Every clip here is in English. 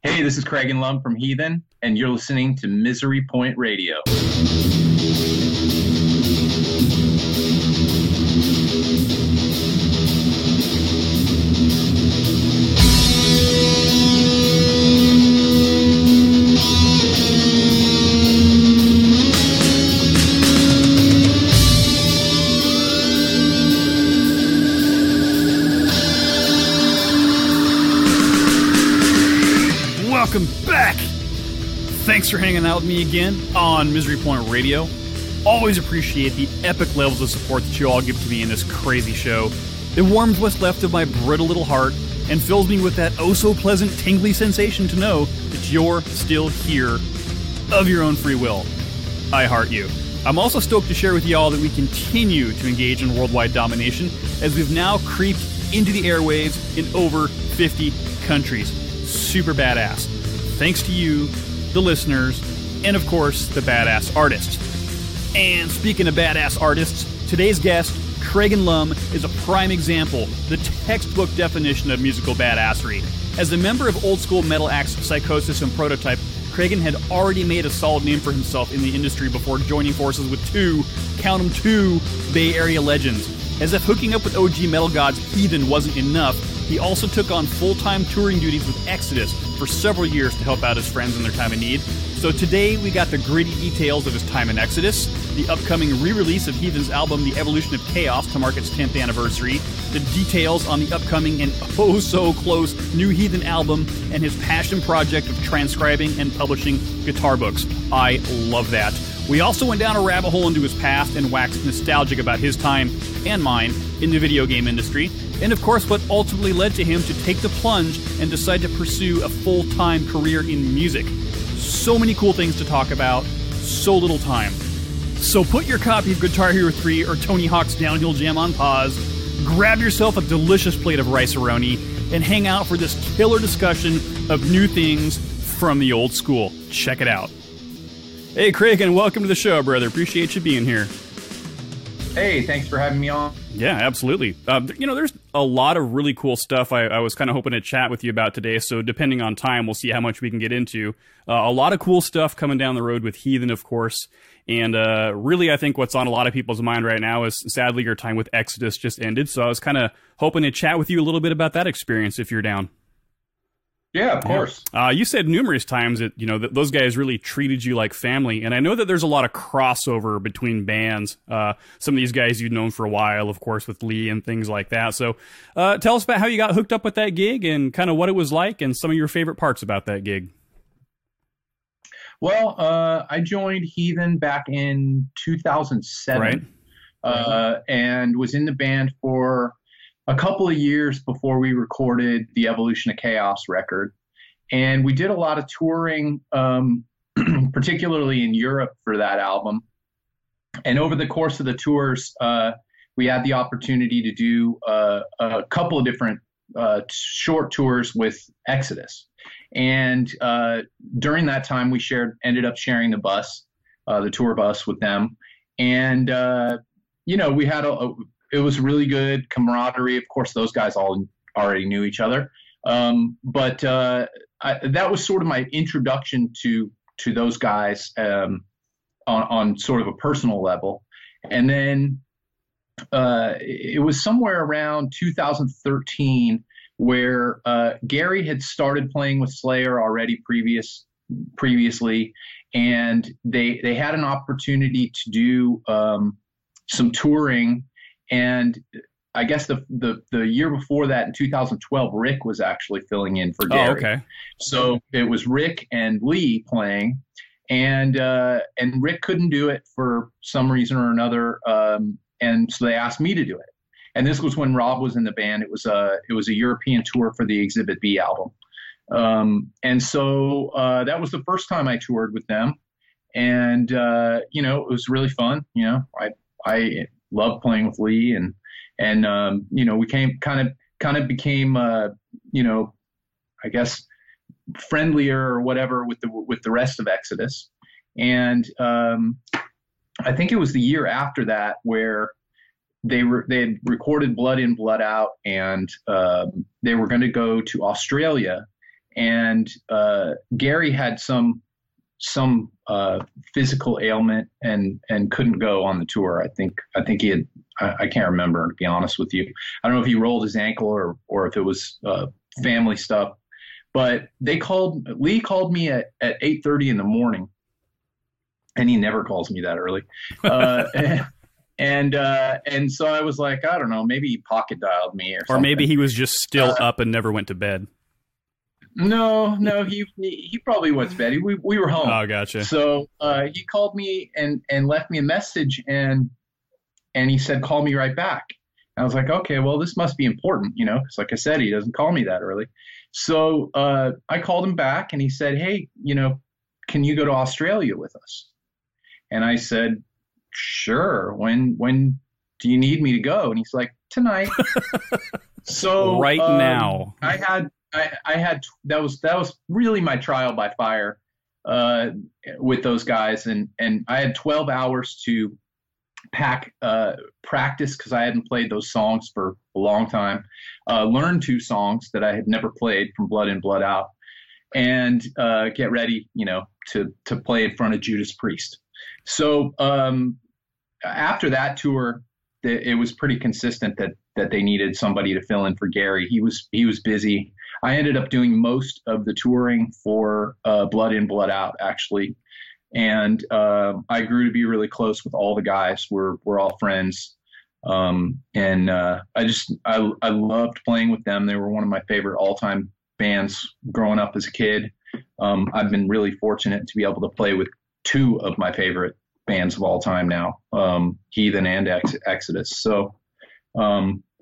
Hey, this is Kragen Lum from Heathen, and you're listening to Misery Point Radio. Welcome back! Thanks for hanging out with me again on Misery Point Radio. Always appreciate the epic levels of support that you all give to me in this crazy show. It warms what's left of my brittle little heart and fills me with that oh-so-pleasant tingly sensation to know that you're still here of your own free will. I heart you. I'm also stoked to share with y'all that we continue to engage in worldwide domination as we've now creeped into the airwaves in over 50 countries. Super badass. Thanks to you, the listeners, and of course, the badass artists. And speaking of badass artists, today's guest, Kragen Lum, is a prime example, the textbook definition of musical badassery. As a member of old school metal acts Psychosis and Prototype, Kragen had already made a solid name for himself in the industry before joining forces with two Bay Area legends. As if hooking up with OG metal gods Heathen wasn't enough, he also took on full-time touring duties with Exodus for several years to help out his friends in their time of need. So today we got the gritty details of his time in Exodus, the upcoming re-release of Heathen's album The Evolution of Chaos to mark its 10th anniversary, the details on the upcoming and oh-so-close new Heathen album, and his passion project of transcribing and publishing guitar books. I love that. We also went down a rabbit hole into his past and waxed nostalgic about his time, and mine, in the video game industry, and of course what ultimately led to him to take the plunge and decide to pursue a full-time career in music. So many cool things to talk about, so little time. So put your copy of Guitar Hero 3 or Tony Hawk's Downhill Jam on pause, grab yourself a delicious plate of rice-a-roni, and hang out for this killer discussion of new things from the old school. Check it out. Hey, Kragen, welcome to the show, brother. Appreciate you being here. Hey, thanks for having me on. Yeah, absolutely. There's a lot of really cool stuff I was kind of hoping to chat with you about today, so depending on time, we'll see how much we can get into. A lot of cool stuff coming down the road with Heathen, of course, and really I think what's on a lot of people's mind right now is, sadly, your time with Exodus just ended, so I was kind of hoping to chat with you a little bit about that experience, if you're down. Yeah, of course. You said numerous times that, that those guys really treated you like family, and I know that there's a lot of crossover between bands. Some of these guys you'd known for a while, of course, with Lee and things like that. So tell us about how you got hooked up with that gig and kind of what it was like and some of your favorite parts about that gig. Well, I joined Heathen back in 2007, right. And was in the band for a couple of years before we recorded the Evolution of Chaos record. And we did a lot of touring, particularly in Europe for that album. And over the course of the tours, we had the opportunity to do a couple of different short tours with Exodus. And during that time, we ended up sharing the bus, the tour bus with them. And, we had it was really good camaraderie. Of course, those guys all already knew each other. But that was sort of my introduction to those guys on sort of a personal level. And then it was somewhere around 2013 where Gary had started playing with Slayer already previously, and they had an opportunity to do some touring. And I guess the year before that, in 2012, Rick was actually filling in for Gary. Oh, okay. So it was Rick and Lee playing, and Rick couldn't do it for some reason or another, and so they asked me to do it. And this was when Rob was in the band. It was a European tour for the Exhibit B album, and so that was the first time I toured with them, and it was really fun. I loved playing with Lee, and we kind of became I guess friendlier or whatever with the rest of Exodus. And I think it was the year after that where they had recorded Blood In, Blood Out, and they were going to go to Australia and Gary had some physical ailment and couldn't go on the tour. I think he had, I can't remember, to be honest with you. I don't know if he rolled his ankle or if it was family stuff, but Lee called me at 8:30 in the morning, and he never calls me that early. And so I was like, I don't know, maybe he pocket dialed me or something. Or maybe he was just still up and never went to bed. No, he probably went to bed. We were home. Oh, gotcha. So he called me and left me a message, and he said, call me right back. And I was like, okay, well, this must be important, because like I said, he doesn't call me that early. So I called him back, and he said, hey, can you go to Australia with us? And I said, sure. When do you need me to go? And he's like, tonight. So right now. I had that was really my trial by fire with those guys, and I had 12 hours to practice, because I hadn't played those songs for a long time, learn 2 songs that I had never played from Blood In, Blood Out, and get ready, to play in front of Judas Priest. So after that tour, it was pretty consistent that they needed somebody to fill in for Gary. He was busy. I ended up doing most of the touring for Blood In, Blood Out, actually. And I grew to be really close with all the guys. We're all friends. And I loved playing with them. They were one of my favorite all-time bands growing up as a kid. I've been really fortunate to be able to play with 2 of my favorite bands of all time now, Heathen and Exodus. So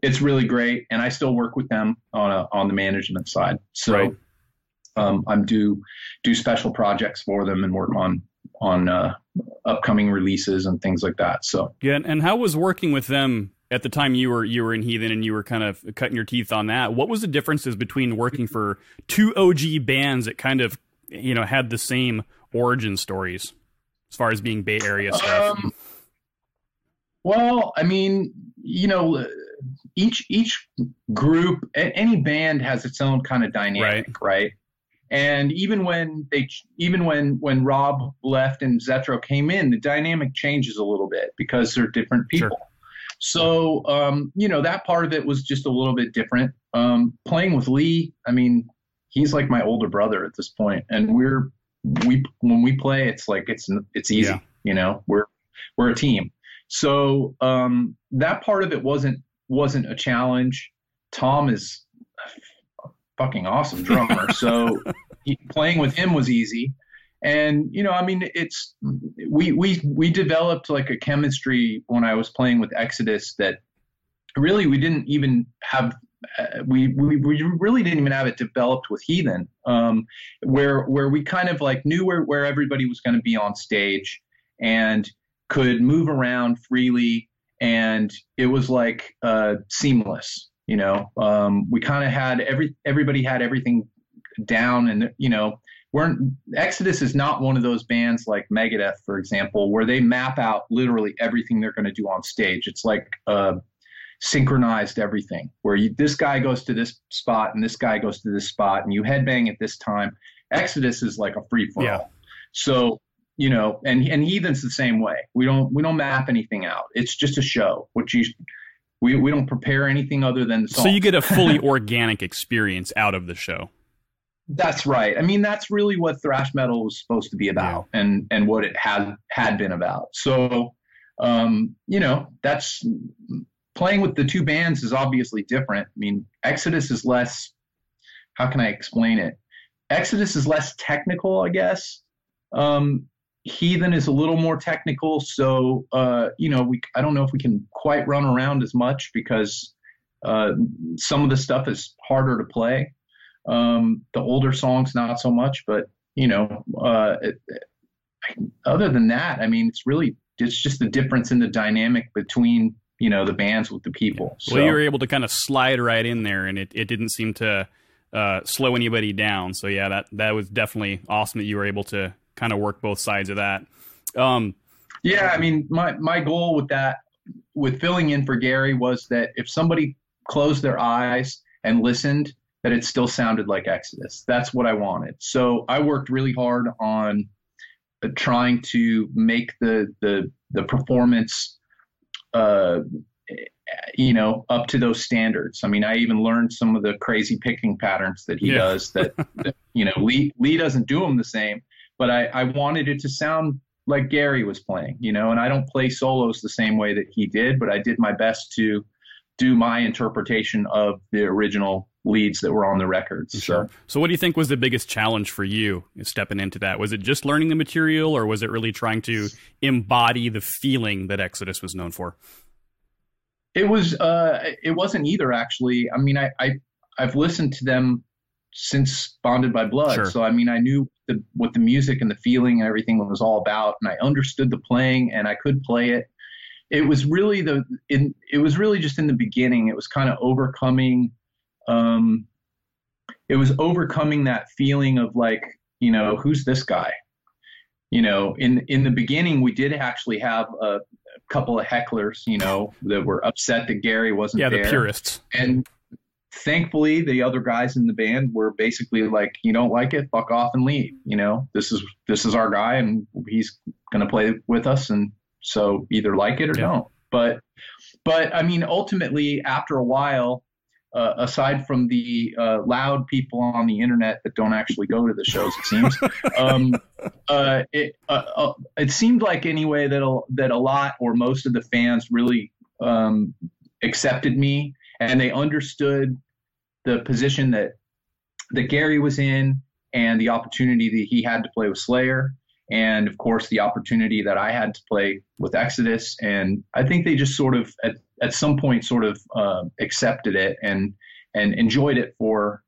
it's really great, and I still work with them on the management side. So right. I'm do special projects for them and work on upcoming releases and things like that. So yeah, and how was working with them at the time you were in Heathen and you were kind of cutting your teeth on that? What was the differences between working for 2 OG bands that kind of had the same origin stories as far as being Bay Area stuff? Well, I mean, each group, any band has its own kind of dynamic, right? And even when Rob left and Zetro came in, the dynamic changes a little bit because they're different people. Sure. So, that part of it was just a little bit different. Playing with Lee, I mean, he's like my older brother at this point, and when we play, it's like it's easy. Yeah. We're a team. So that part of it wasn't a challenge. Tom is a fucking awesome drummer, so playing with him was easy. And we developed like a chemistry when I was playing with Exodus that really we didn't even have. We really didn't even have it developed with Heathen, where we kind of like knew where everybody was going to be on stage and could move around freely, and it was like seamless. We kind of had everybody had everything down, and Exodus is not one of those bands like Megadeth, for example, where they map out literally everything they're going to do on stage. It's like synchronized everything, where this guy goes to this spot and this guy goes to this spot, and you headbang at this time. Exodus is like a free for all. Yeah. So, and Heathen's the same way. We don't map anything out. It's just a show, we don't prepare anything other than the song. So you get a fully organic experience out of the show. That's right. I mean, that's really what thrash metal was supposed to be about, and what it had been about. So, that's playing with the 2 bands is obviously different. I mean, Exodus is less, how can I explain it? Exodus is less technical, I guess. Heathen is a little more technical. So, I don't know if we can quite run around as much because some of the stuff is harder to play. The older songs, not so much, but, other than that, I mean, it's just the difference in the dynamic between, the bands with the people. So. Well, you were able to kind of slide right in there, and it didn't seem to slow anybody down. So yeah, that was definitely awesome that you were able to kind of work both sides of that. Yeah, I mean, my goal with filling in for Gary was that if somebody closed their eyes and listened, that it still sounded like Exodus. That's what I wanted. So I worked really hard on trying to make the performance, up to those standards. I mean, I even learned some of the crazy picking patterns that he does that Lee doesn't do them the same, but I wanted it to sound like Gary was playing, and I don't play solos the same way that he did, but I did my best to do my interpretation of the original leads that were on the records. Sure. So what do you think was the biggest challenge for you stepping into that? Was it just learning the material, or was it really trying to embody the feeling that Exodus was known for? It wasn't either, actually. I mean, I've listened to them since Bonded by Blood. Sure. So, I mean, I knew what the music and the feeling and everything was all about, and I understood the playing, and I could play it. It was really just in the beginning. It was kind of overcoming. It was overcoming that feeling of like, who's this guy? In the beginning, we did actually have a couple of hecklers, that were upset that Gary wasn't there. Yeah, the purists. And thankfully, the other guys in the band were basically like, you don't like it, fuck off and leave. This is our guy, and he's going to play with us. And so either like it or don't. But I mean, ultimately, after a while, aside from the loud people on the internet that don't actually go to the shows, it seems, it seemed like anyway that a lot or most of the fans really accepted me, and they understood the position that Gary was in and the opportunity that he had to play with Slayer. And of course, the opportunity that I had to play with Exodus. And I think they just sort of, at some point, sort of accepted it and enjoyed it for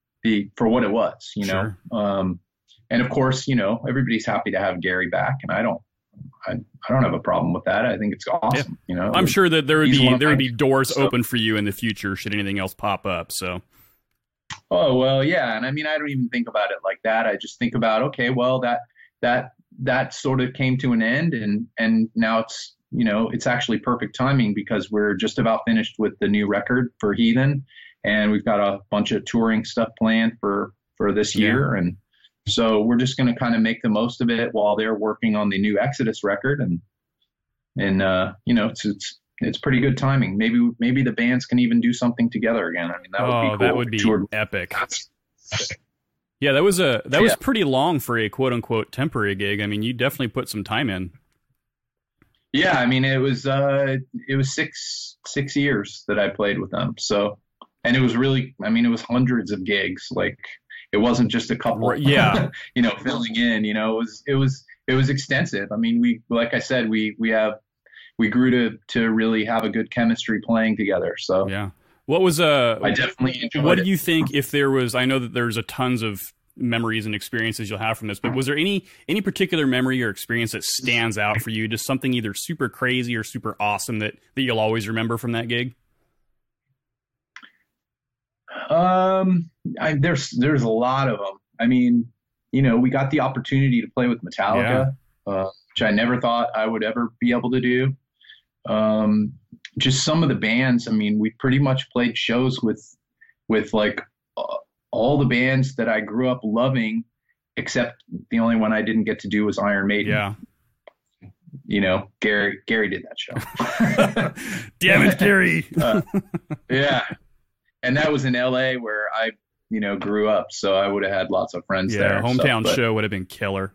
what it was, Sure. And of course, everybody's happy to have Gary back, and I don't have a problem with that. I think it's awesome. Yeah. I'm sure that there would be doors open for you in the future should anything else pop up. So. Oh, well, yeah. And I mean, I don't even think about it like that. I just think about, okay, well, that sort of came to an end, and now it's, it's actually perfect timing because we're just about finished with the new record for Heathen, and we've got a bunch of touring stuff planned for this year. And so we're just going to kind of make the most of it while they're working on the new Exodus record. And it's pretty good timing. Maybe the bands can even do something together again. I mean, that would be cool. That would be epic. Yeah, that was pretty long for a quote unquote temporary gig. I mean, you definitely put some time in. Yeah, I mean, it was 6 years that I played with them. So, and it was really, I mean, it was hundreds of gigs. Like, it wasn't just a couple. Yeah. Filling in. It was extensive. I mean, like I said, we grew to really have a good chemistry playing together. So yeah. What was I definitely enjoyed What it. do you think if there was? I know that there's a tons of memories and experiences you'll have from this, but was there any particular memory or experience that stands out for you? Just something either super crazy or super awesome that you'll always remember from that gig? There's a lot of them. I mean, we got the opportunity to play with Metallica, which I never thought I would ever be able to do. Just some of the bands. I mean, we pretty much played shows with like all the bands that I grew up loving, except the only one I didn't get to do was Iron Maiden. Yeah. Gary did that show. Damn it, Gary. Yeah. And that was in LA where I, grew up. So I would have had lots of friends there. Hometown show would have been killer.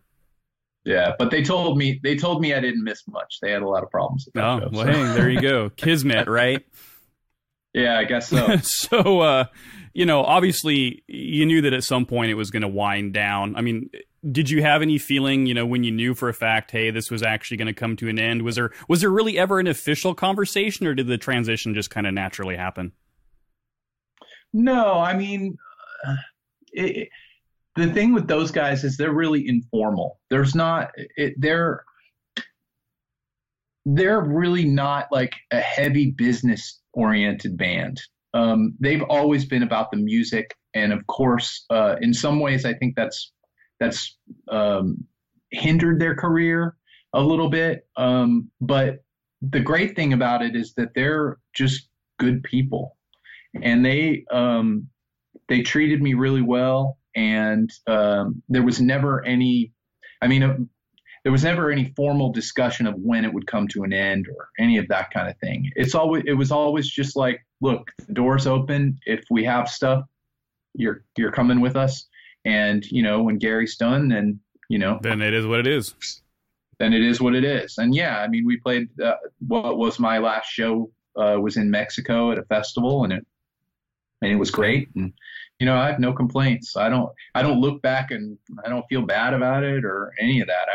Yeah, but they told me I didn't miss much. They had a lot of problems with that show. Well, hey, there you go. Kismet, right? Yeah, I guess so. So, obviously you knew that at some point it was going to wind down. I mean, did you have any feeling, when you knew for a fact, hey, this was actually going to come to an end? Was there really ever an official conversation, or did the transition just kind of naturally happen? No, I mean, the thing with those guys is they're really informal. They're really not like a heavy business oriented band. They've always been about the music. And of course, in some ways, I think that's hindered their career a little bit. But the great thing about it is that they're just good people, and they treated me really well, and there was never any. I mean, there was never any formal discussion of when it would come to an end or any of that kind of thing. It was always just like, look, the door's open. If we have stuff, you're coming with us. And, when Gary's done, then, then it is what it is. Then it is what it is. And yeah, I mean, we played, what was my last show, was in Mexico at a festival, and it was great. And, I have no complaints. I don't look back and I don't feel bad about it or any of that.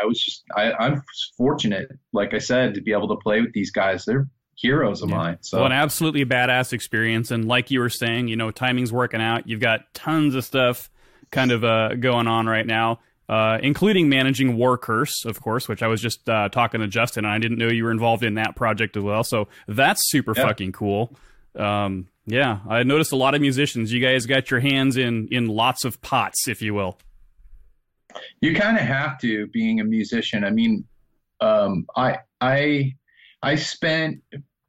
I'm fortunate, like I said, to be able to play with these guys. They're heroes of mine. So an absolutely badass experience. And like you were saying, timing's working out. You've got tons of stuff kind of going on right now, including managing War Curse, of course, which I was just talking to Justin, and I didn't know you were involved in that project as well. So that's super fucking cool. Yeah, I noticed a lot of musicians. You guys got your hands in lots of pots, if you will. You kind of have to, being a musician. I mean, I spent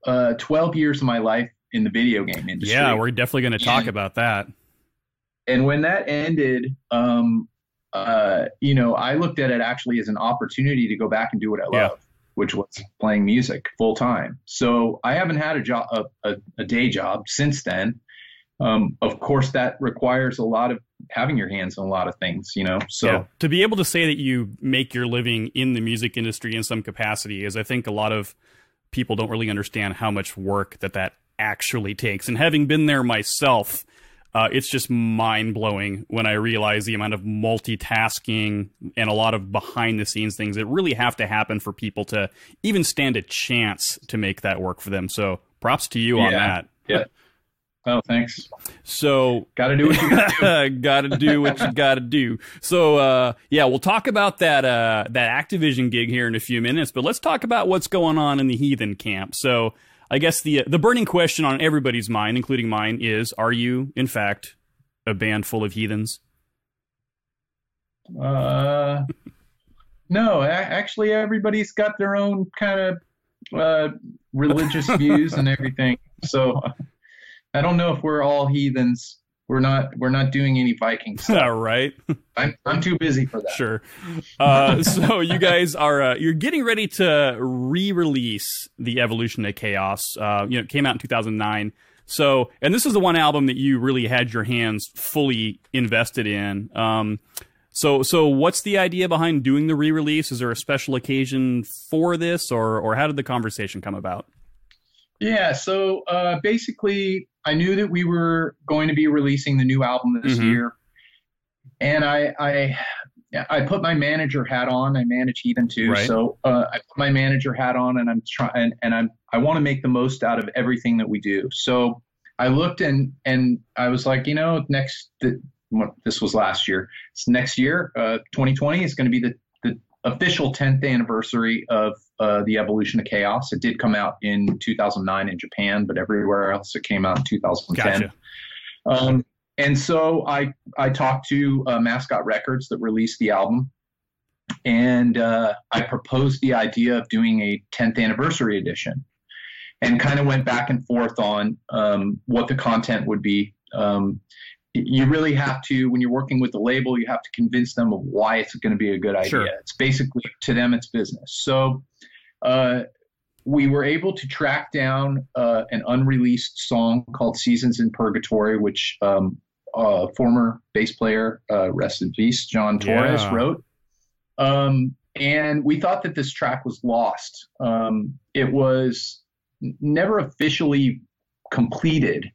12 years of my life in the video game industry. Yeah, we're definitely going to talk about that. And when that ended, I looked at it actually as an opportunity to go back and do what I love, which was playing music full time. So I haven't had a day job since then. Of course, that requires a lot of having your hands in a lot of things, So to be able to say that you make your living in the music industry in some capacity is, I think, a lot of people don't really understand how much work that actually takes. And having been there myself, it's just mind-blowing when I realize the amount of multitasking and a lot of behind-the-scenes things that really have to happen for people to even stand a chance to make that work for them. So props to you on that. Yeah. Oh, thanks. So gotta do what you gotta do. Gotta do what you gotta do. So we'll talk about that Activision gig here in a few minutes, but let's talk about what's going on in the Heathen camp. So I guess the burning question on everybody's mind, including mine, is: are you, in fact, a band full of heathens? No, actually, everybody's got their own kind of religious views and everything. So I don't know if we're all heathens. We're not doing any Viking stuff. All right. I'm too busy for that. Sure. So you guys are you're getting ready to re-release The Evolution of Chaos. It came out in 2009. So, and this is the one album that you really had your hands fully invested in. So what's the idea behind doing the re-release? Is there a special occasion for this, or how did the conversation come about? Yeah, so basically, I knew that we were going to be releasing the new album this year, and I put my manager hat on. I manage Heathen too, right. So I put my manager hat on, and I'm trying, and I want to make the most out of everything that we do. So I looked and I was like, this was last year. It's next year, 2020 is going to be the official 10th anniversary of The Evolution of Chaos. It did come out in 2009 in Japan, but everywhere else it came out in 2010. Gotcha. And so I talked to Mascot Records that released the album, and I proposed the idea of doing a 10th anniversary edition, and kind of went back and forth on what the content would be. You really have to, when you're working with the label, you have to convince them of why it's going to be a good idea. Sure. It's basically, to them, it's business. So we were able to track down an unreleased song called Seasons in Purgatory, which former bass player, rest in peace, John Torres, wrote. And we thought that this track was lost. It was never officially completed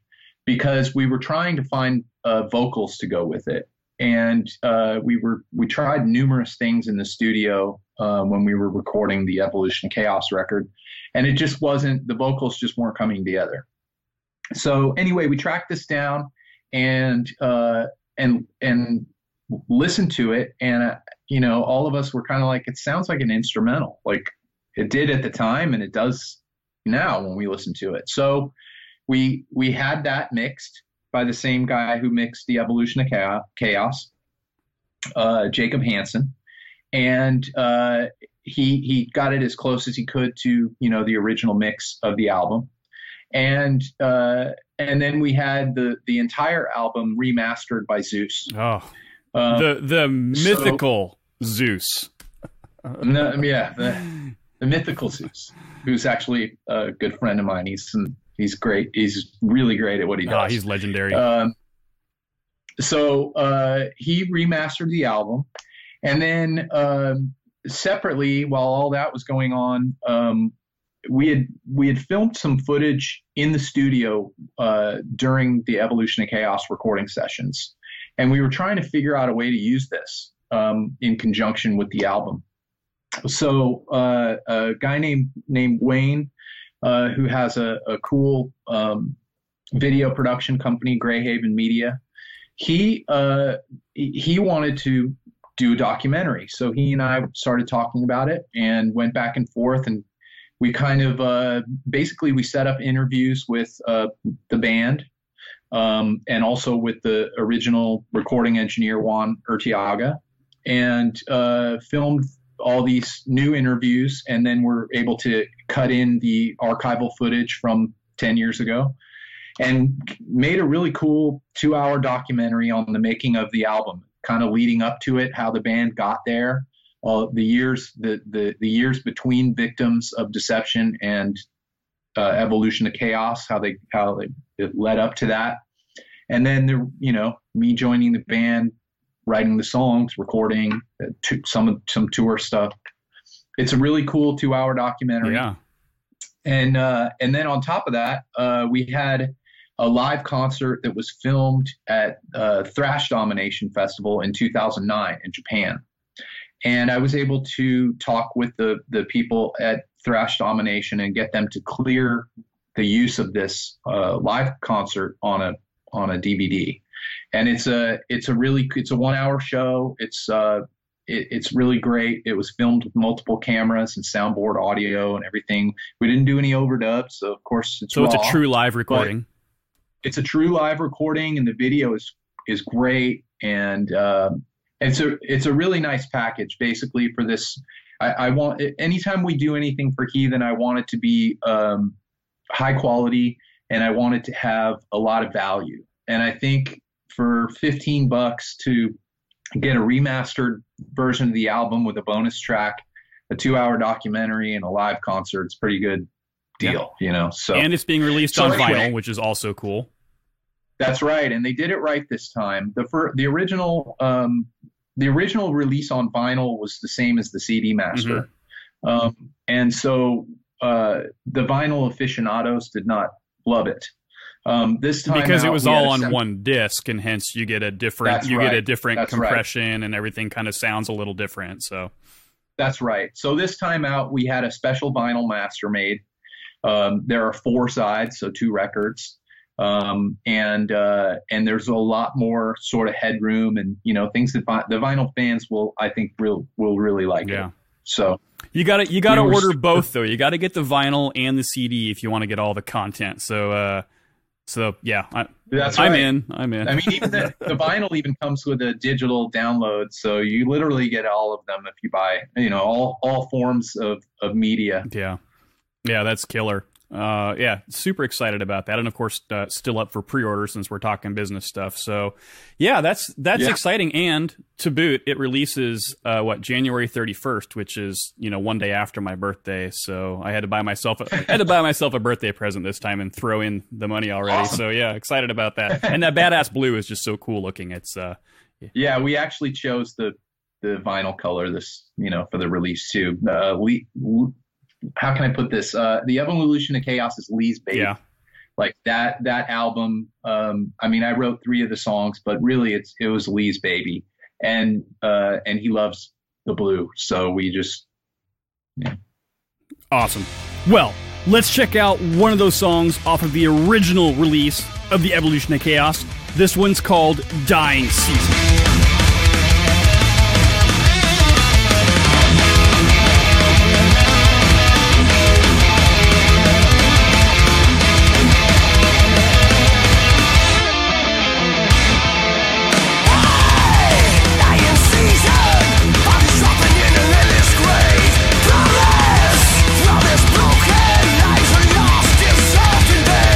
because we were trying to find vocals to go with it. And we tried numerous things in the studio when we were recording the Evolution of Chaos record, and it just wasn't, the vocals just weren't coming together. So anyway, we tracked this down and listened to it, and all of us were kind of like, it sounds like an instrumental, like it did at the time, and it does now when we listen to it. So we had that mixed by the same guy who mixed The Evolution of Chaos, Jacob Hansen. And he got it as close as he could to, the original mix of the album. and then we had the entire album remastered by Zeus. Oh, the mythical Zeus. The mythical Zeus, who's actually a good friend of mine. He's great. He's really great at what he does. Oh, he's legendary. So he remastered the album, and then separately, while all that was going on, we had filmed some footage in the studio during the Evolution of Chaos recording sessions, and we were trying to figure out a way to use this in conjunction with the album. So a guy named Wayne, who has a cool video production company, Greyhaven Media, he wanted to do a documentary. So he and I started talking about it and went back and forth, and we kind of basically we set up interviews with the band and also with the original recording engineer, Juan Urtiaga, and filmed all these new interviews, and then we're able to cut in the archival footage from 10 years ago and made a really cool 2-hour documentary on the making of the album, kind of leading up to it, how the band got there, the years between Victims of Deception and Evolution of Chaos, how it led up to that. And then me joining the band, writing the songs, recording some tour stuff. It's a really cool 2-hour documentary. Yeah. And then on top of that, we had a live concert that was filmed at Thrash Domination Festival in 2009 in Japan. And I was able to talk with the people at Thrash Domination and get them to clear the use of this live concert on a DVD. And it's a 1-hour show. It's really great. It was filmed with multiple cameras and soundboard audio and everything. We didn't do any overdubs, so of course it's raw. It's a true live recording. It's a true live recording, and the video is great. And it's a really nice package, basically, for this. I want, anytime we do anything for Heathen, I want it to be high quality, and I want it to have a lot of value. And I think for $15 to get a remastered version of the album with a bonus track, a 2-hour documentary, and a live concert, it's a pretty good deal, So, and it's being released on vinyl, which is also cool. That's right, and they did it right this time. The original release on vinyl was the same as the CD master, and so the vinyl aficionados did not love it. This time because it was all on one disc, and hence you get a different compression, and everything kind of sounds a little different. So that's right. So this time out, we had a special vinyl master made. There are 4 sides, so 2 records, and there's a lot more sort of headroom, and things that the vinyl fans will really like. Yeah. It. So you got to order both though. You got to get the vinyl and the CD if you want to get all the content. So yeah, I'm in. I mean, even the vinyl even comes with a digital download, so you literally get all of them if you buy, all forms of media. Yeah, that's killer. Super excited about that, and of course, still up for pre-order since we're talking business stuff. So, yeah, that's exciting. And to boot, it releases January 31st, which is one day after my birthday. So I had to buy myself a birthday present this time and throw in the money already. Awesome. So yeah, excited about that. And that badass blue is just so cool looking. It's we actually chose the vinyl color for the release too. How can I put this? The Evolution of Chaos is Lee's baby. Yeah. Like that album. I wrote 3 of the songs, but really it was Lee's baby, and he loves the blue. So we just, Awesome. Well, let's check out one of those songs off of the original release of the Evolution of Chaos. This one's called Dying Season. From this broken life, lost, dissolved in bed.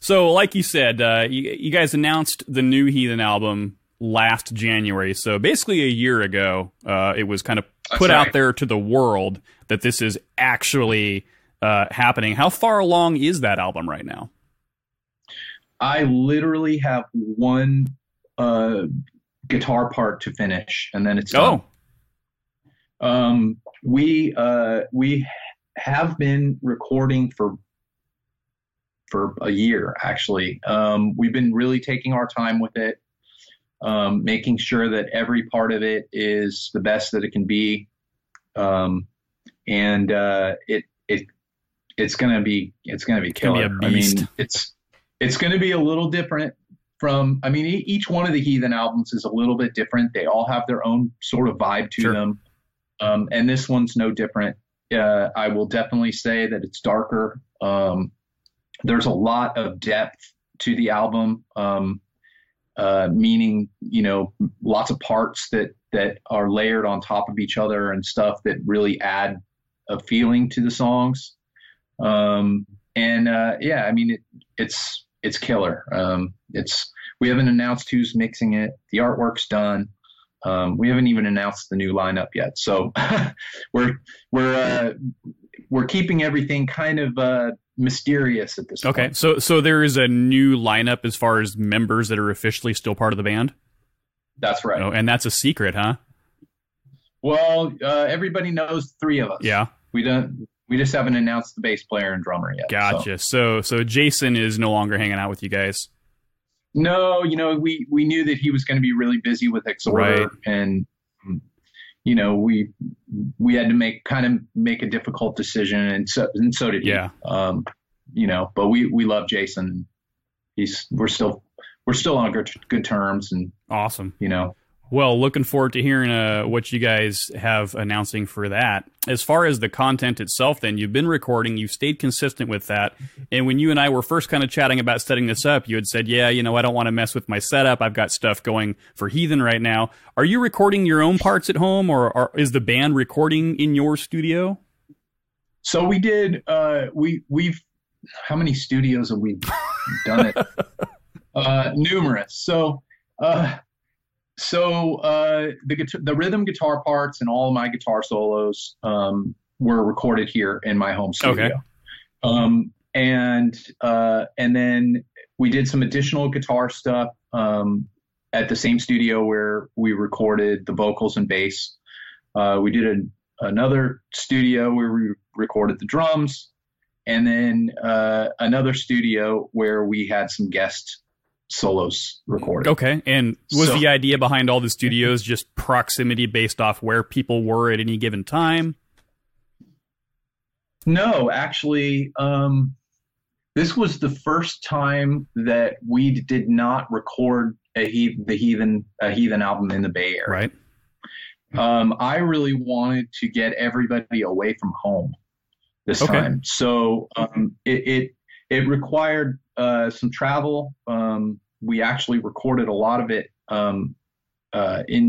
So, like you said, you guys announced the new Heathen album last January. So basically a year ago, it was kind of put out there to the world that this is actually happening. How far along is that album right now? I literally have one guitar part to finish, and then it's done. We have been recording for a year, actually. We've been really taking our time with it, making sure that every part of it is the best that it can be. It's gonna be killer. Gonna be a beast. It's gonna be a little different from, each one of the Heathen albums is a little bit different. They all have their own sort of vibe to them. And this one's no different. I will definitely say that it's darker. There's a lot of depth to the album, meaning, lots of parts that are layered on top of each other and stuff that really add a feeling to the songs. It's killer. We haven't announced who's mixing it. The artwork's done. We haven't even announced the new lineup yet. So we're keeping everything kind of mysterious at this point. Okay. So there is a new lineup as far as members that are officially still part of the band? That's right. Oh, and that's a secret, huh? Well, everybody knows three of us. Yeah. We just haven't announced the bass player and drummer yet. Gotcha. So Jason is no longer hanging out with you guys. No, we knew that he was going to be really busy with Exhorter, right. And we had to make a difficult decision, and so did he. Yeah. But we love Jason. We're still on good terms, and awesome. Well, looking forward to hearing what you guys have announcing for that. As far as the content itself, then, you've been recording, you've stayed consistent with that. And when you and I were first kind of chatting about setting this up, you had said, I don't want to mess with my setup. I've got stuff going for Heathen right now. Are you recording your own parts at home, or is the band recording in your studio? So we did, we've, how many studios have we done it? Numerous. So the rhythm guitar parts and all of my guitar solos were recorded here in my home studio. Okay. And then we did some additional guitar stuff at the same studio where we recorded the vocals and bass. We did another studio where we recorded the drums, and then another studio where we had some guest solos recorded. Okay. And was the idea behind all the studios just proximity based off where people were at any given time? No, actually, this was the first time that we did not record the Heathen album in the Bay Area. Right. I really wanted to get everybody away from home this time. So it required some travel. We actually recorded a lot of it in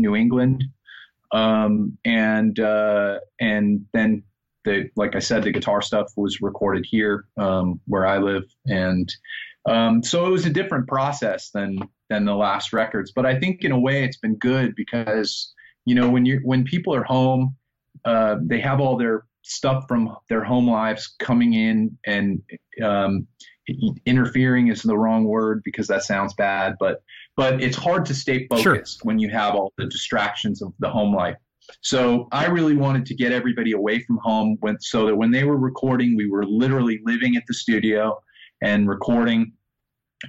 New England, and then like I said, the guitar stuff was recorded here where I live, and so it was a different process than the last records. But I think in a way it's been good because when people are home, they have all their stuff from their home lives coming in, and interfering is the wrong word because that sounds bad, but it's hard to stay focused when you have all the distractions of the home life. So I really wanted to get everybody away from home so that when they were recording, we were literally living at the studio and recording,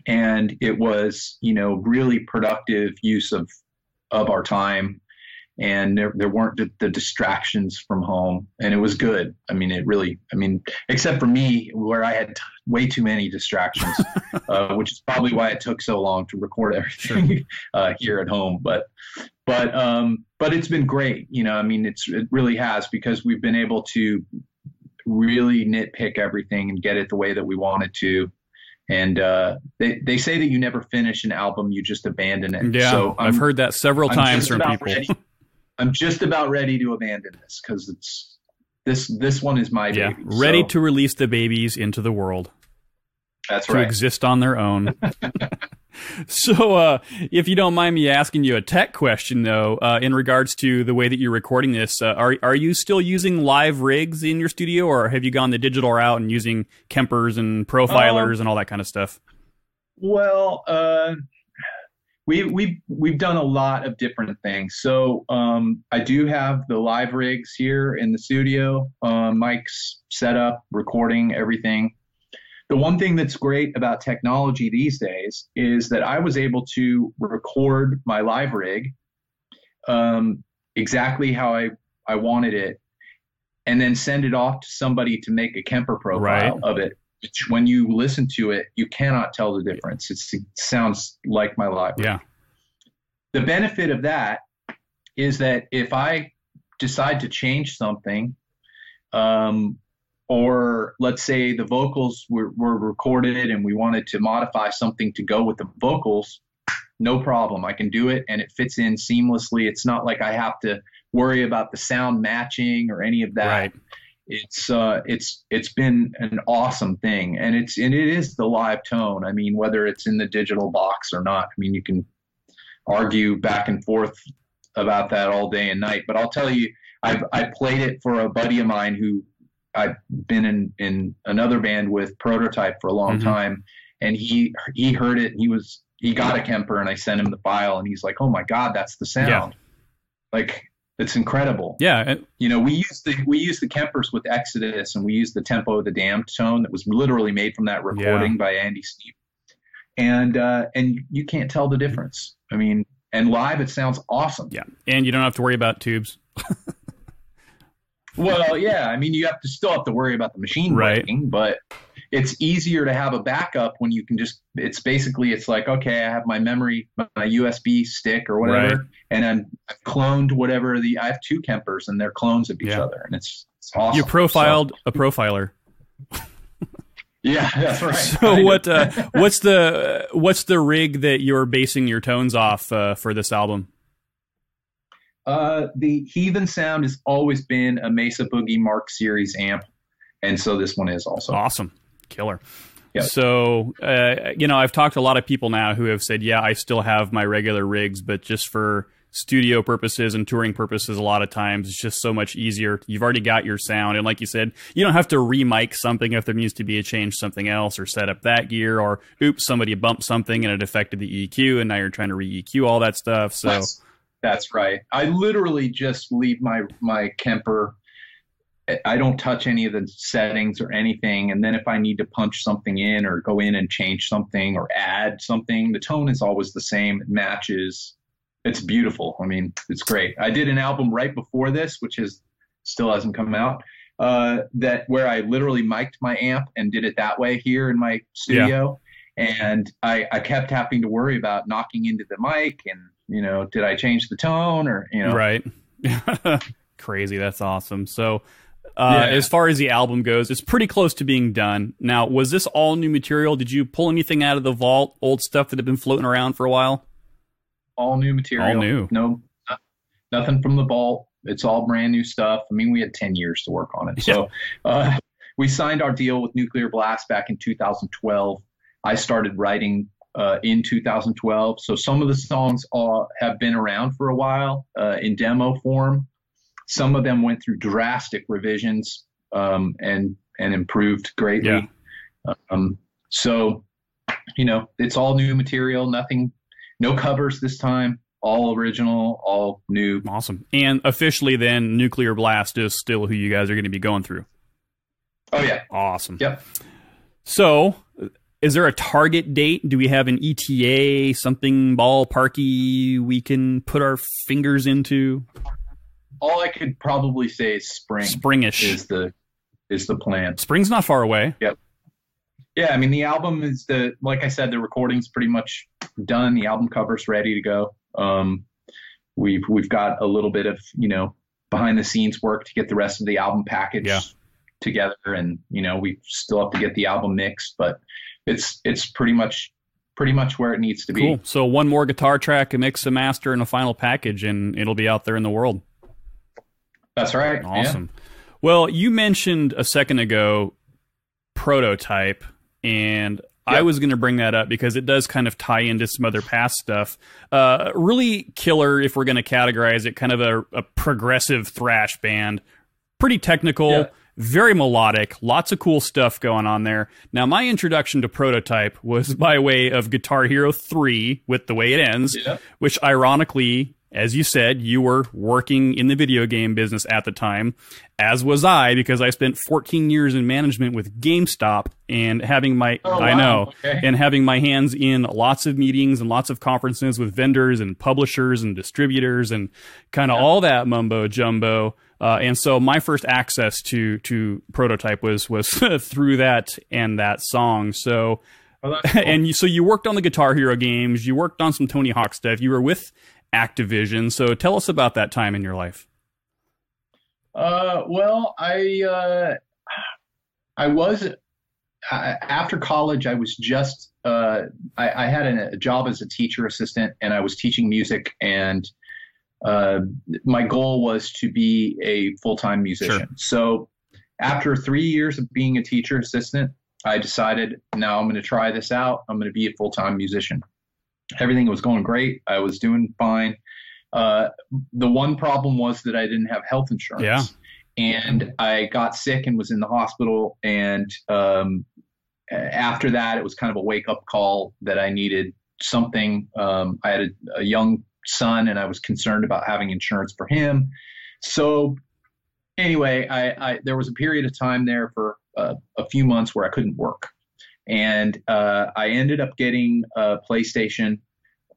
and it was really productive use of our time. And there weren't the distractions from home, and it was good. Except for me, where I had way too many distractions, which is probably why it took so long to record everything here at home. But it's been great. It really has, because we've been able to really nitpick everything and get it the way that we wanted to. And they say that you never finish an album, you just abandon it. Yeah, so I've heard that several times from people. I'm just about ready to abandon this because this one is my baby. Ready to release the babies into the world. That's to right. exist on their own. So, if you don't mind me asking you a tech question, though, in regards to the way that you're recording this, are you still using live rigs in your studio, or have you gone the digital route and using Kempers and profilers and all that kind of stuff? Well, we've done a lot of different things. So I do have the live rigs here in the studio, mics set up, recording everything. The one thing that's great about technology these days is that I was able to record my live rig exactly how I wanted it, and then send it off to somebody to make a Kemper profile of it. Which, when you listen to it, you cannot tell the difference. It sounds like my live rig. Yeah. The benefit of that is that if I decide to change something, or let's say the vocals were recorded and we wanted to modify something to go with the vocals, no problem. I can do it and it fits in seamlessly. It's not like I have to worry about the sound matching or any of that. Right. It's been an awesome thing, and it is the live tone. I mean, whether it's in the digital box or not, I mean, you can argue back and forth about that all day and night. But I'll tell you, I played it for a buddy of mine who I've been in another band with, Prototype, for a long time, and he heard it and he got a Kemper, and I sent him the file, and he's like, "Oh my God, that's the sound!" Yeah. Like, it's incredible. Yeah. You know, we use the Kempers with Exodus, and we use the Tempo of the Damned tone that was literally made from that recording by Andy Steve. And you can't tell the difference. I mean, and live it sounds awesome. Yeah. And you don't have to worry about tubes. Well, yeah, I mean, you still have to worry about the machine breaking, but it's easier to have a backup when you can just, it's like, okay, I have my memory, my USB stick or whatever, and I've cloned whatever I have two Kempers and they're clones of each other, and it's awesome. You profiled a profiler. Yeah, that's right. So what's the rig that you're basing your tones off for this album? The Heathen sound has always been a Mesa Boogie Mark Series amp, and so this one is also awesome, killer. Yep. So I've talked to a lot of people now who have said, yeah, I still have my regular rigs, but just for studio purposes and touring purposes, a lot of times it's just so much easier. You've already got your sound, and like you said, you don't have to re-mic something if there needs to be a change something else, or set up that gear, or oops, somebody bumped something and it affected the EQ, and now you're trying to re-EQ all that stuff. So that's right. I literally just leave my Kemper. I don't touch any of the settings or anything. And then if I need to punch something in or go in and change something or add something, the tone is always the same. It matches. It's beautiful. I mean, it's great. I did an album right before this, which still hasn't come out, where I literally mic'd my amp and did it that way here in my studio. Yeah. And I kept having to worry about knocking into the mic and, did I change the tone or, Right. Crazy. That's awesome. So as far as the album goes, it's pretty close to being done. Now, was this all new material? Did you pull anything out of the vault, old stuff that had been floating around for a while? All new material. All new. No, nothing from the vault. It's all brand new stuff. I mean, we had 10 years to work on it. So we signed our deal with Nuclear Blast back in 2012. I started writing in 2012. So some of the songs have been around for a while in demo form. Some of them went through drastic revisions and improved greatly. Yeah. So, it's all new material, no covers this time, all original, all new. Awesome. And officially then, Nuclear Blast is still who you guys are going to be going through. Oh, yeah. Awesome. Yep. So, is there a target date? Do we have an ETA, something ballparky we can put our fingers into? All I could probably say is spring. Springish is the plan. Spring's not far away. Yep. Yeah, I mean, the album is like I said, the recording's pretty much done. The album cover's ready to go. We've got a little bit of, behind the scenes work to get the rest of the album package together, and we still have to get the album mixed, but it's pretty much where it needs to be. Cool. So one more guitar track, a mix, a master, and a final package, and it'll be out there in the world. That's right. Awesome. Yeah. Well, you mentioned a second ago Prototype, and I was going to bring that up because it does kind of tie into some other past stuff. Really killer, if we're going to categorize it, kind of a progressive thrash band. Pretty technical, very melodic, lots of cool stuff going on there. Now, my introduction to Prototype was by way of Guitar Hero 3 with The Way It Ends, which ironically, as you said, you were working in the video game business at the time, as was I, because I spent 14 years in management with GameStop and having my, and having my hands in lots of meetings and lots of conferences with vendors and publishers and distributors and kind of all that mumbo jumbo. And so my first access to Prototype was through that and that song. So, cool. And so you worked on the Guitar Hero games, you worked on some Tony Hawk stuff, you were with Activision. So tell us about that time in your life. Well, I was after college. I was just I had a job as a teacher assistant, and I was teaching music. And my goal was to be a full-time musician. Sure. So after 3 years of being a teacher assistant, I decided, now I'm going to try this out. I'm going to be a full-time musician. Everything was going great. I was doing fine. The one problem was that I didn't have health insurance. And I got sick and was in the hospital. And after that, it was kind of a wake-up call that I needed something. I had a young son, and I was concerned about having insurance for him. So anyway, there was a period of time there for a few months where I couldn't work. And I ended up getting a PlayStation,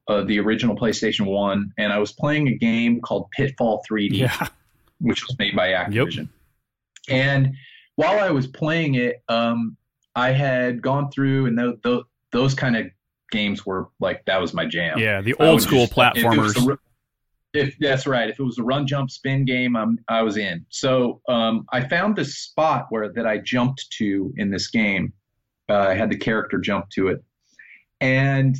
the original PlayStation 1, and I was playing a game called Pitfall 3D, which was made by Activision. And while I was playing it, I had gone through, and those kind of games were like, that was my jam. Yeah, the old school platformers. If that's right. If it was a run, jump, spin game, I was in. So I found this spot that I jumped to in this game. I had the character jump to it, and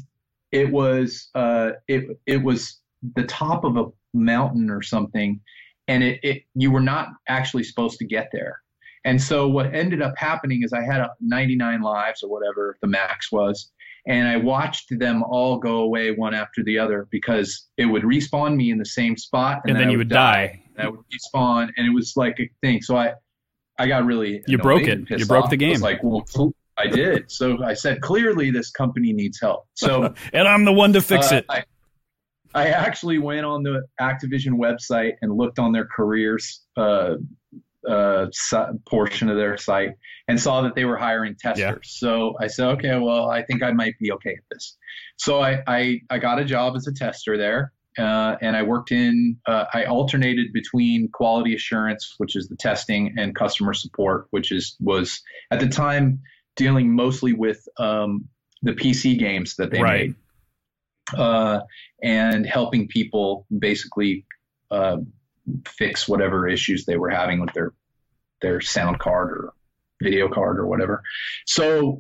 it was it was the top of a mountain or something, and you were not actually supposed to get there. And so what ended up happening is I had 99 lives or whatever the max was, and I watched them all go away one after the other because it would respawn me in the same spot, and then you would die. And I would respawn, and it was like a thing. So I got really you broke it. You broke the game. I was like, well, I did. So I said, clearly this company needs help. So and I'm the one to fix it. I actually went on the Activision website and looked on their careers portion of their site and saw that they were hiring testers. Yeah. So I said, okay, well, I think I might be okay at this. So I got a job as a tester there. And I worked I alternated between quality assurance, which is the testing, and customer support, which was at the time dealing mostly with the PC games that they made, and helping people basically fix whatever issues they were having with their sound card or video card or whatever. So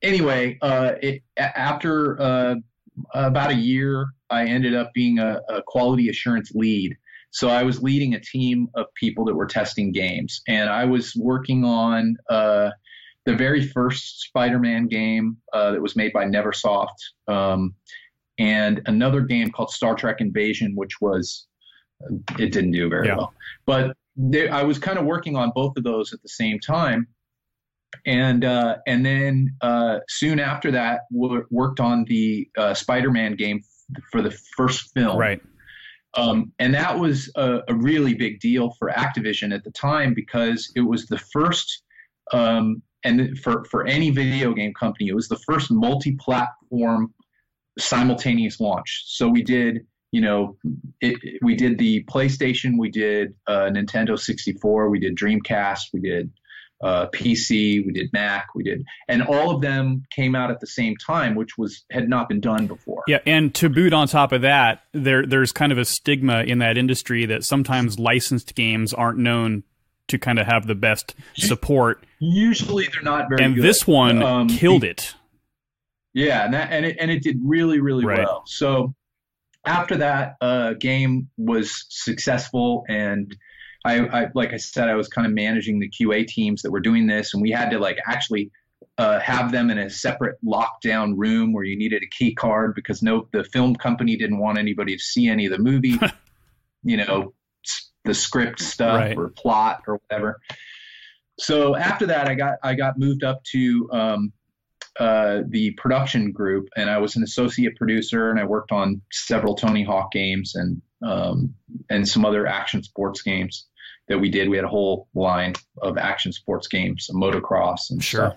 anyway, after about a year, I ended up being a quality assurance lead. So I was leading a team of people that were testing games, and I was working on the very first Spider-Man game that was made by Neversoft, and another game called Star Trek Invasion, which it didn't do very well. But I was kind of working on both of those at the same time. And then soon after that, worked on the Spider-Man game for the first film. Right. And that was a really big deal for Activision at the time because it was the first, and for any video game company, it was the first multi-platform simultaneous launch. So we did, we did the PlayStation, we did Nintendo 64, we did Dreamcast, we did PC, we did Mac, and all of them came out at the same time, which had not been done before. Yeah, and to boot on top of that, there's kind of a stigma in that industry that sometimes licensed games aren't known to kind of have the best support. Usually they're not very good. And this one killed it. Yeah, and it did really, really well. So after that, game was successful, and I like I said, I was kind of managing the QA teams that were doing this, and we had to actually have them in a separate lockdown room where you needed a key card because the film company didn't want anybody to see any of the movie, the script stuff Right. or plot or whatever. So after that, I got moved up to the production group, and I was an associate producer, and I worked on several Tony Hawk games and some other action sports games that we did. We had a whole line of action sports games, motocross and Sure. stuff.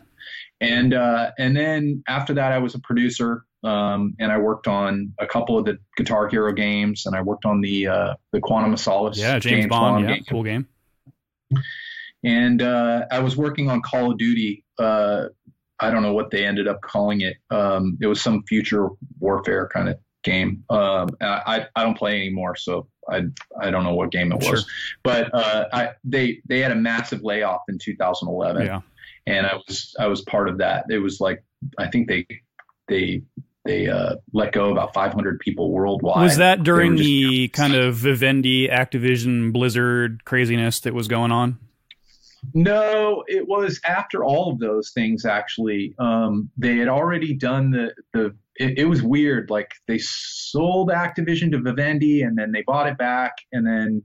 And then after that, I was a producer, and I worked on a couple of the Guitar Hero games, and I worked on the Quantum of Solace. Yeah, James Bond. Yeah, game. cool game. And I was working on Call of Duty. I don't know what they ended up calling it. It was some future warfare kind of game. I don't play anymore, so I don't know what game it was. Sure. But they had a massive layoff in 2011. Yeah. And I was part of that. It was like, I think they let go about 500 people worldwide. Was that during the kind of Vivendi, Activision, Blizzard craziness that was going on? No, it was after all of those things, actually. They had already done it was weird. Like, they sold Activision to Vivendi, and then they bought it back, and then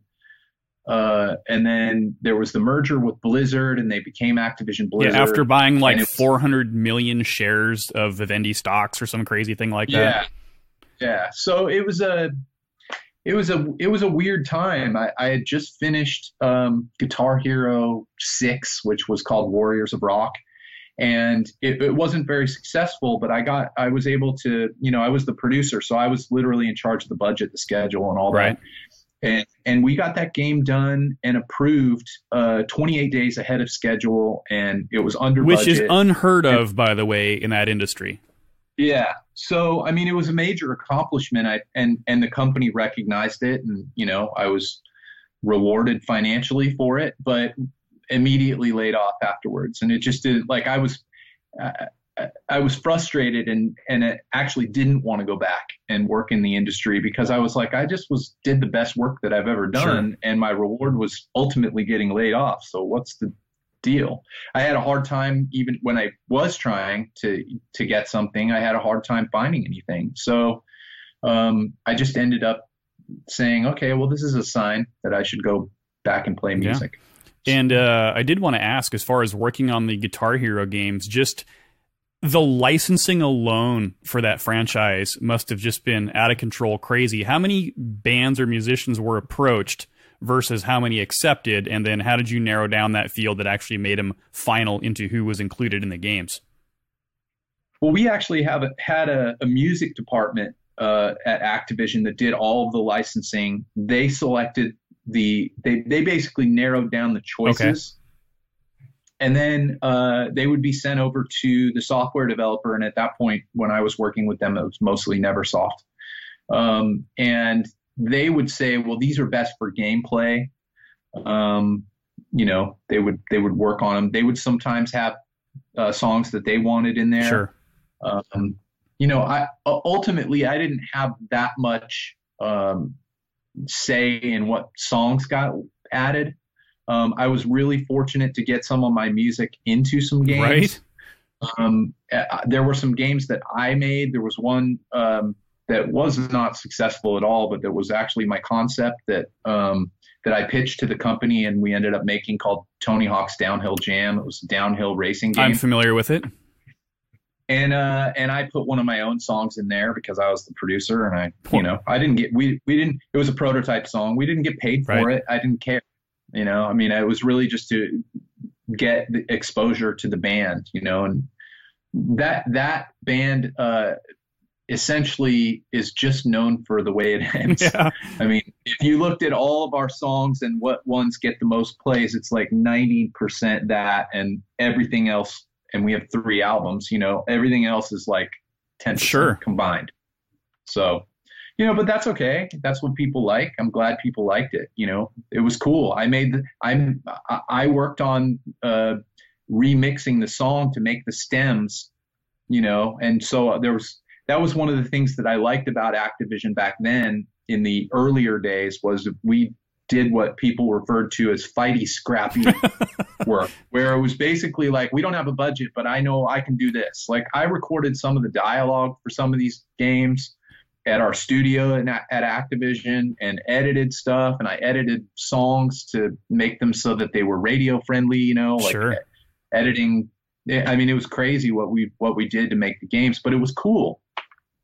there was the merger with Blizzard, and they became Activision Blizzard. Yeah, after buying like 400 million shares of Vivendi stocks or some crazy thing like that. Yeah. So it was a weird time. I had just finished Guitar Hero 6, which was called Warriors of Rock, and it wasn't very successful. But I was able to, I was the producer, so I was literally in charge of the budget, the schedule, and all that. Right. And we got that game done and approved 28 days ahead of schedule, and it was under budget. Which is unheard of, by the way, in that industry. Yeah. So, I mean, it was a major accomplishment, and the company recognized it, and, I was rewarded financially for it, but immediately laid off afterwards. And it just did, like, I was frustrated and I actually didn't want to go back and work in the industry because I was like, I just did the best work that I've ever done. Sure. And my reward was ultimately getting laid off. So what's the deal? I had a hard time, even when I was trying to get something, I had a hard time finding anything. So I just ended up saying, okay, well, this is a sign that I should go back and play music. Yeah. And I did want to ask, as far as working on the Guitar Hero games, just the licensing alone for that franchise must have just been out of control crazy. How many bands or musicians were approached versus how many accepted? And then how did you narrow down that field that actually made them final into who was included in the games? Well, we actually had a music department at Activision that did all of the licensing. They selected they basically narrowed down the choices. Okay. And then they would be sent over to the software developer. And at that point, when I was working with them, it was mostly Neversoft. And they would say, well, these are best for gameplay. They would work on them. They would sometimes have songs that they wanted in there. Sure. Ultimately, I didn't have that much say in what songs got added. I was really fortunate to get some of my music into some games. Right. There were some games that I made. There was one that was not successful at all, but that was actually my concept that I pitched to the company, and we ended up making, called Tony Hawk's Downhill Jam. It was a downhill racing game. I'm familiar with it. And I put one of my own songs in there because I was the producer, and I didn't get, we didn't, it was a prototype song. We didn't get paid for it. I didn't care. It was really just to get the exposure to the band, and that band essentially is just known for the way it ends. Yeah. I mean, if you looked at all of our songs and what ones get the most plays, it's like 90% that, and everything else. And we have 3 albums, everything else is like 10% combined. So, but that's okay. That's what people like. I'm glad people liked it. It was cool. I worked on remixing the song to make the stems, and so that was one of the things that I liked about Activision back then in the earlier days, was we did what people referred to as fighty, scrappy work, where it was basically like, we don't have a budget, but I know I can do this. Like, I recorded some of the dialogue for some of these games at our studio and at Activision, and edited stuff, and I edited songs to make them so that they were radio friendly, you know, like Sure. editing. I mean, it was crazy what we did to make the games, but it was cool.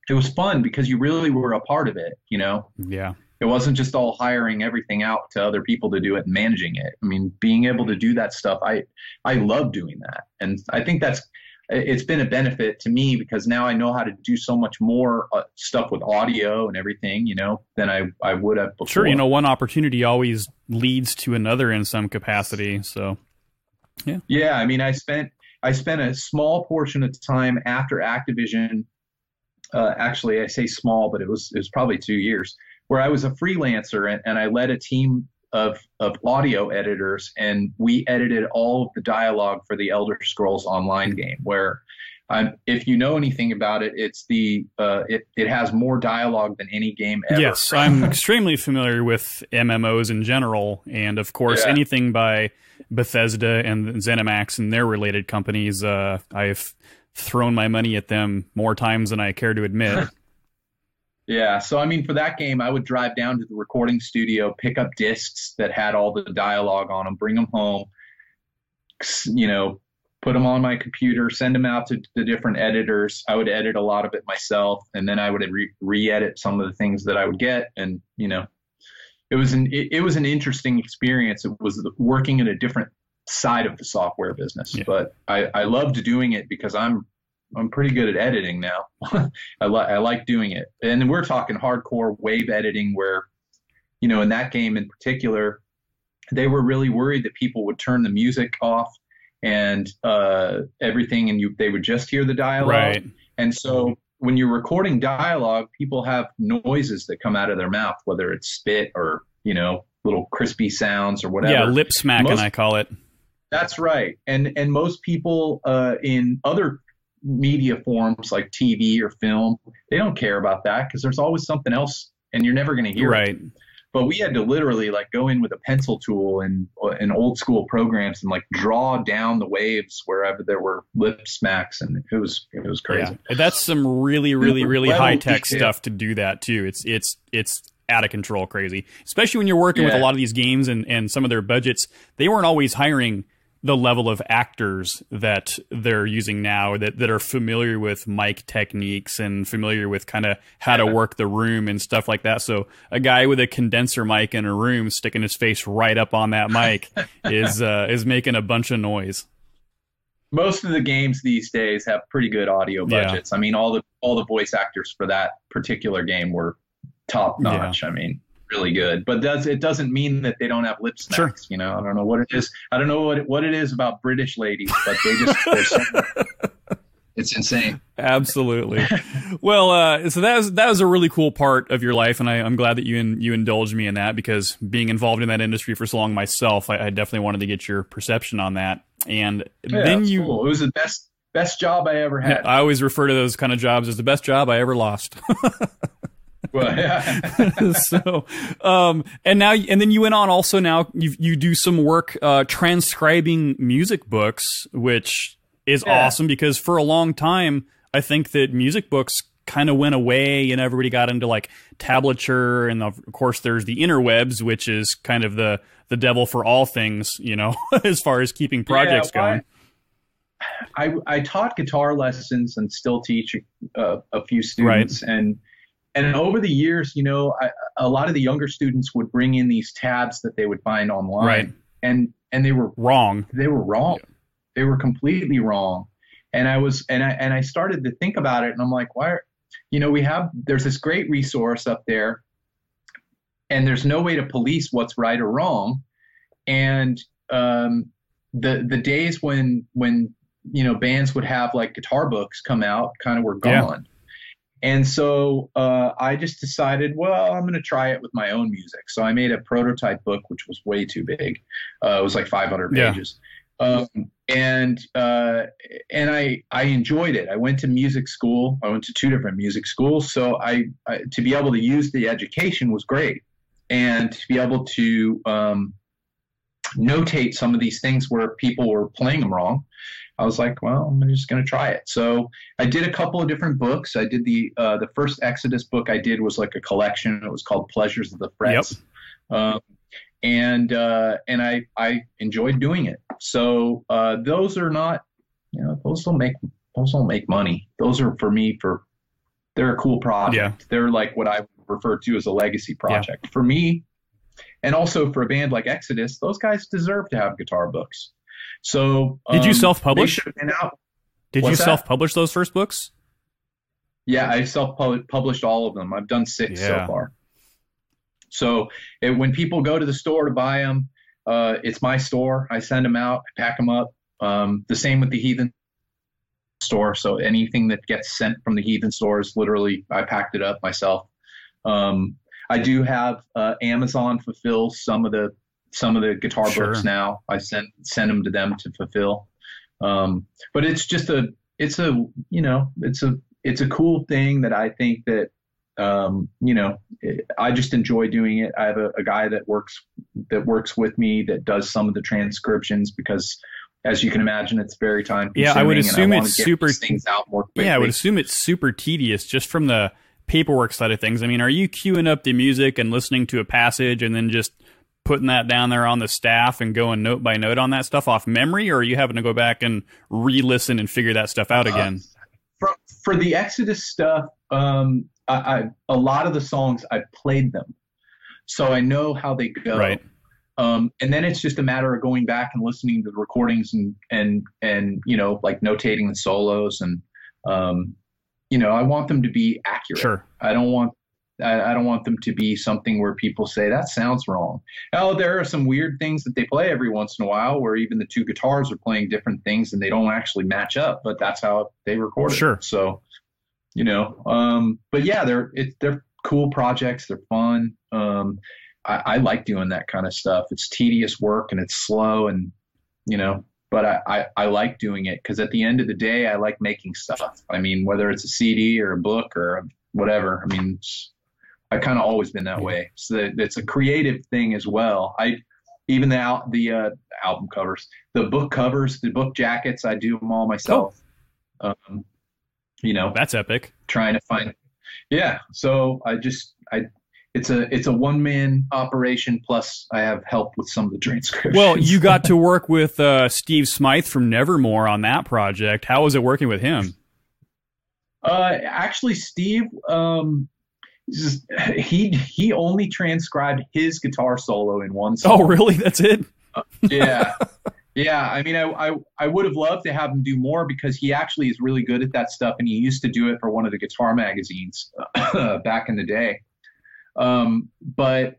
It was fun because you really were a part of it, you know? Yeah. It wasn't just all hiring everything out to other people to do it and managing it. I mean, being able to do that stuff, I love doing that. And I think it's been a benefit to me because now I know how to do so much more stuff with audio and everything, you know, than I would have before. Sure. You know, one opportunity always leads to another in some capacity. So, yeah. Yeah. I mean, I spent a small portion of time after Activision. Actually, I say small, but it was probably 2 years, where I was a freelancer and I led a team of audio editors, and we edited all of the dialogue for the Elder Scrolls Online game, where if you know anything about it, it's it has more dialogue than any game ever. Yes, I'm extremely familiar with MMOs in general, and of course, anything by Bethesda and ZeniMax and their related companies. I've thrown my money at them more times than I care to admit. Yeah, so I mean, for that game, I would drive down to the recording studio, pick up discs that had all the dialogue on them, bring them home, you know, put them on my computer, send them out to the different editors. I would edit a lot of it myself, and then I would re-edit some of the things that I would get. And, you know, it was an interesting experience. It was working in a different side of the software business, but I loved doing it because I'm pretty good at editing now. I like doing it. And we're talking hardcore wave editing where, you know, in that game in particular, they were really worried that people would turn the music off and everything, and they would just hear the dialogue. Right. And so when you're recording dialogue, people have noises that come out of their mouth, whether it's spit or, you know, little crispy sounds or whatever. Yeah, lip smacking, I call it. That's right. And most people in other media forms like TV or film, they don't care about that because there's always something else and you're never going to hear it. But we had to literally like go in with a pencil tool and old school programs and like draw down the waves wherever there were lip smacks, and it was crazy. Yeah. That's some really high tech stuff to do that too. It's out of control crazy, especially when you're working with a lot of these games and some of their budgets. They weren't always hiring the level of actors that they're using now that are familiar with mic techniques and familiar with kind of how to work the room and stuff like that. So a guy with a condenser mic in a room sticking his face right up on that mic is making a bunch of noise. Most of the games these days have pretty good audio budgets. I mean, all the voice actors for that particular game were top notch. I mean, really good, but it doesn't mean that they don't have lip smacks. Sure. You know, I don't know what it is. I don't know what it is about British ladies, but it's insane. Absolutely. Well, so that was a really cool part of your life, and I'm glad that you indulged me in that, because being involved in that industry for so long myself, I definitely wanted to get your perception on that. And then cool. It was the best job I ever had. I always refer to those kind of jobs as the best job I ever lost. Well, yeah. So, and then you went on also now you do some work, transcribing music books, which is awesome, because for a long time, I think that music books kind of went away and everybody got into like tablature. And of course there's the interwebs, which is kind of the devil for all things, you know, as far as keeping projects going. I taught guitar lessons and still teach a few students. Right. And over the years, you know, a lot of the younger students would bring in these tabs that they would find online, right, and they were wrong. They were wrong. Yeah. They were completely wrong. And I started to think about it, and I'm like, why? You know, there's this great resource up there, and there's no way to police what's right or wrong. And the days when you know bands would have like guitar books come out kind of were gone. And so I just decided, well, I'm going to try it with my own music. So I made a prototype book, which was way too big. It was like 500 pages. And I enjoyed it. I went to music school. I went to 2 different music schools. So I to be able to use the education was great. and to be able to notate some of these things where people were playing them wrong, I was like, well, I'm just going to try it. So I did a couple of different books. I did the first Exodus book I did was like a collection. It was called Pleasures of the Frets. Yep. And I enjoyed doing it. So those are not, those don't make money. Those are for me they're a cool project. Yeah. They're like what I refer to as a legacy project for me. And also for a band like Exodus, those guys deserve to have guitar books. So did you self-publish? Did you self-publish those first books? Yeah, I self-published all of them. I've done 6 so far. So when people go to the store to buy them, it's my store. I send them out, I pack them up. The same with the Heathen store. So anything that gets sent from the Heathen store is literally, I packed it up myself. I do have Amazon fulfill some of the guitar books now. I send them to them to fulfill. But it's just it's a cool thing that I think that I just enjoy doing it. I have a guy that works with me that does some of the transcriptions because, as you can imagine, it's very time consuming. Yeah, I would assume it's super. Things out more quickly. Yeah, I would assume it's super tedious just from the paperwork side of things. I mean, are you queuing up the music and listening to a passage and then just putting that down there on the staff and going note by note on that stuff off memory, or are you having to go back and re-listen and figure that stuff out again? For the Exodus stuff, a lot of the songs I played them, so I know how they go. Right. And then it's just a matter of going back and listening to the recordings and like notating the solos and I want them to be accurate. Sure. I don't want them to be something where people say that sounds wrong. Oh, there are some weird things that they play every once in a while where even the two guitars are playing different things and they don't actually match up, but that's how they record it. Sure. So, but yeah, they're cool projects. They're fun. I like doing that kind of stuff. It's tedious work and it's slow and, but I like doing it because at the end of the day, I like making stuff. I mean, whether it's a CD or a book or whatever, I mean, I've kind of always been that way. So it's a creative thing as well. Even the album covers, the book covers, the book jackets, I do them all myself. Oh. That's epic. Trying to find, yeah. So it's a one-man operation. Plus, I have help with some of the transcriptions. Well, you got to work with Steve Smythe from Nevermore on that project. How was it working with him? Actually, Steve, he only transcribed his guitar solo in one song. Oh, really? That's it? Yeah. Yeah. I mean, I would have loved to have him do more because he actually is really good at that stuff, and he used to do it for one of the guitar magazines back in the day. But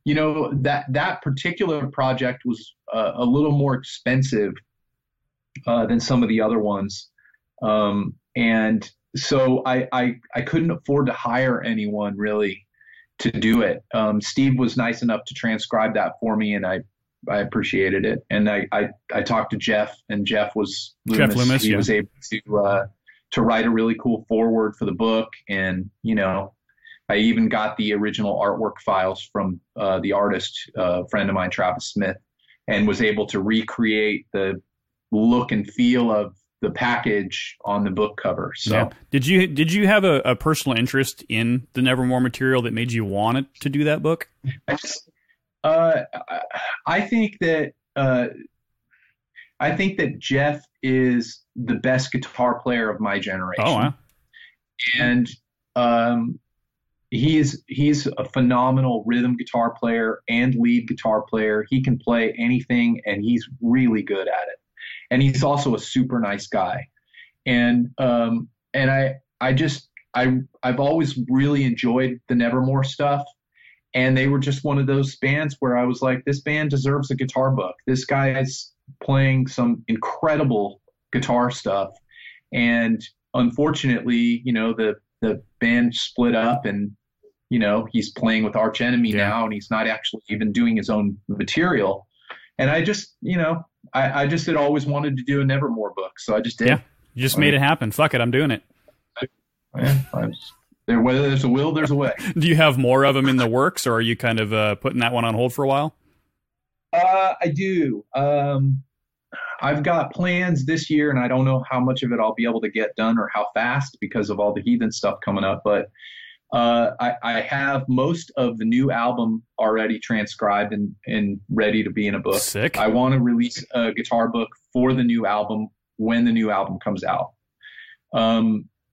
that particular project was a little more expensive than some of the other ones, and so I couldn't afford to hire anyone really to do it. Steve was nice enough to transcribe that for me, and I appreciated it. And I talked to Jeff, and Jeff Loomis. He was able to write a really cool foreword for the book, and I even got the original artwork files from the artist, friend of mine, Travis Smith, and was able to recreate the look and feel of the package on the book cover. So, yeah. Did you have a personal interest in the Nevermore material that made you want it to do that book? I think that Jeff is the best guitar player of my generation. Oh, wow. And he's a phenomenal rhythm guitar player and lead guitar player. He can play anything, and he's really good at it. And he's also a super nice guy. And I've always really enjoyed the Nevermore stuff. And they were just one of those bands where I was like, this band deserves a guitar book. This guy is playing some incredible guitar stuff. And unfortunately, the band split up, and he's playing with Arch Enemy now, and he's not actually even doing his own material. And I just I just had always wanted to do a Nevermore book, so I just did. Yeah, you just made it happen. Fuck it, I'm doing it. Yeah, Whether there's a will, there's a way. Do you have more of them in the works, or are you kind of putting that one on hold for a while? I do. I've got plans this year, and I don't know how much of it I'll be able to get done or how fast because of all the Heathen stuff coming up. But I have most of the new album already transcribed and ready to be in a book. Sick. I want to release a guitar book for the new album when the new album comes out.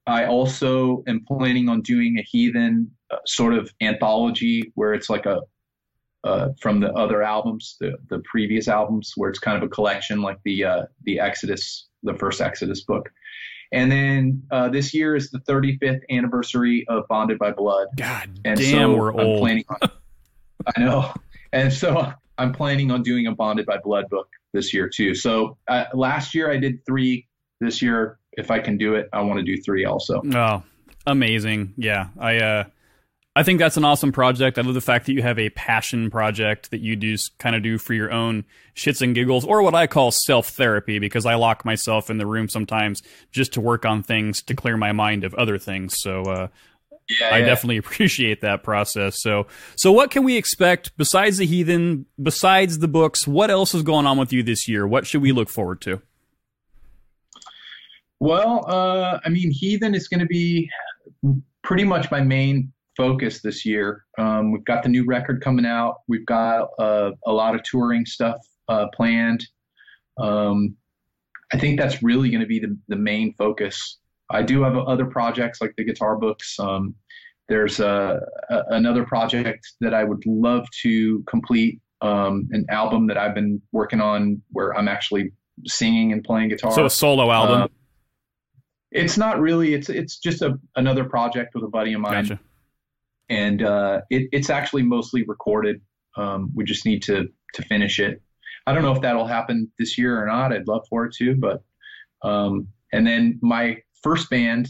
I also am planning on doing a Heathen sort of anthology where it's like from the other albums, the previous albums, where it's kind of a collection like the Exodus, the first Exodus book. And then this year is the 35th anniversary of Bonded by Blood. God and damn, so we're old. I know. And so I'm planning on doing a Bonded by Blood book this year too. So last year I did 3. This year, if I can do it, I want to do 3 also. Oh, amazing. Yeah. I think that's an awesome project. I love the fact that you have a passion project that you do kind of do for your own shits and giggles, or what I call self-therapy, because I lock myself in the room sometimes just to work on things to clear my mind of other things. So I definitely appreciate that process. So what can we expect besides the Heathen, besides the books? What else is going on with you this year? What should we look forward to? Well, I mean, Heathen is going to be pretty much my main focus this year. We've got the new record coming out. We've got a lot of touring stuff planned. I think that's really going to be the main focus. I do have other projects like the guitar books. There's another project that I would love to complete, an album that I've been working on where I'm actually singing and playing guitar. So a solo album. It's not really. It's just another project with a buddy of mine. Gotcha. And it's actually mostly recorded. We just need to finish it. I don't know if that'll happen this year or not. I'd love for it to, but and then my first band,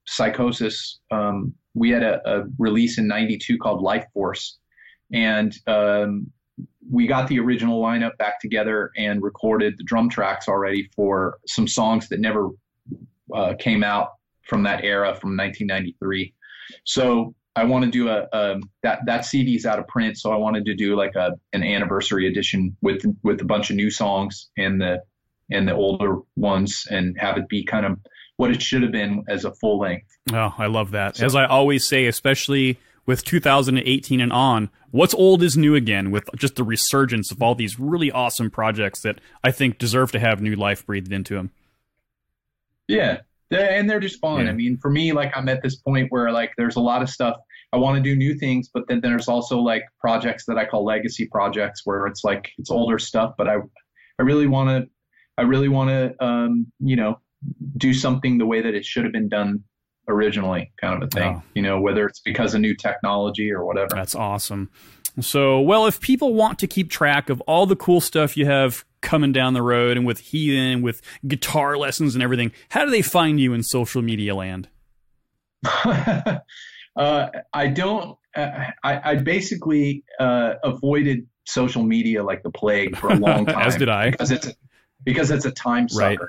Psychosis, we had a release in '92 called Life Force, and we got the original lineup back together and recorded the drum tracks already for some songs that never came out from that era, from 1993. So I want to do that CD's out of print, so I wanted to do like an anniversary edition with a bunch of new songs and the older ones, and have it be kind of what it should have been as a full length. Oh, I love that. So, as I always say, especially with 2018 and on, what's old is new again, with just the resurgence of all these really awesome projects that I think deserve to have new life breathed into them. Yeah. And they're just fun. Yeah. I mean, for me, like, I'm at this point where like there's a lot of stuff. I want to do new things, but then there's also like projects that I call legacy projects where it's like it's older stuff, but I really want to do something the way that it should have been done originally, kind of a thing. Oh. Whether it's because of new technology or whatever. That's awesome. So, well, if people want to keep track of all the cool stuff you have coming down the road, and with Heathen, with guitar lessons and everything, how do they find you in social media land? I basically avoided social media like the plague for a long time. As did I. Because it's a time sucker. Right.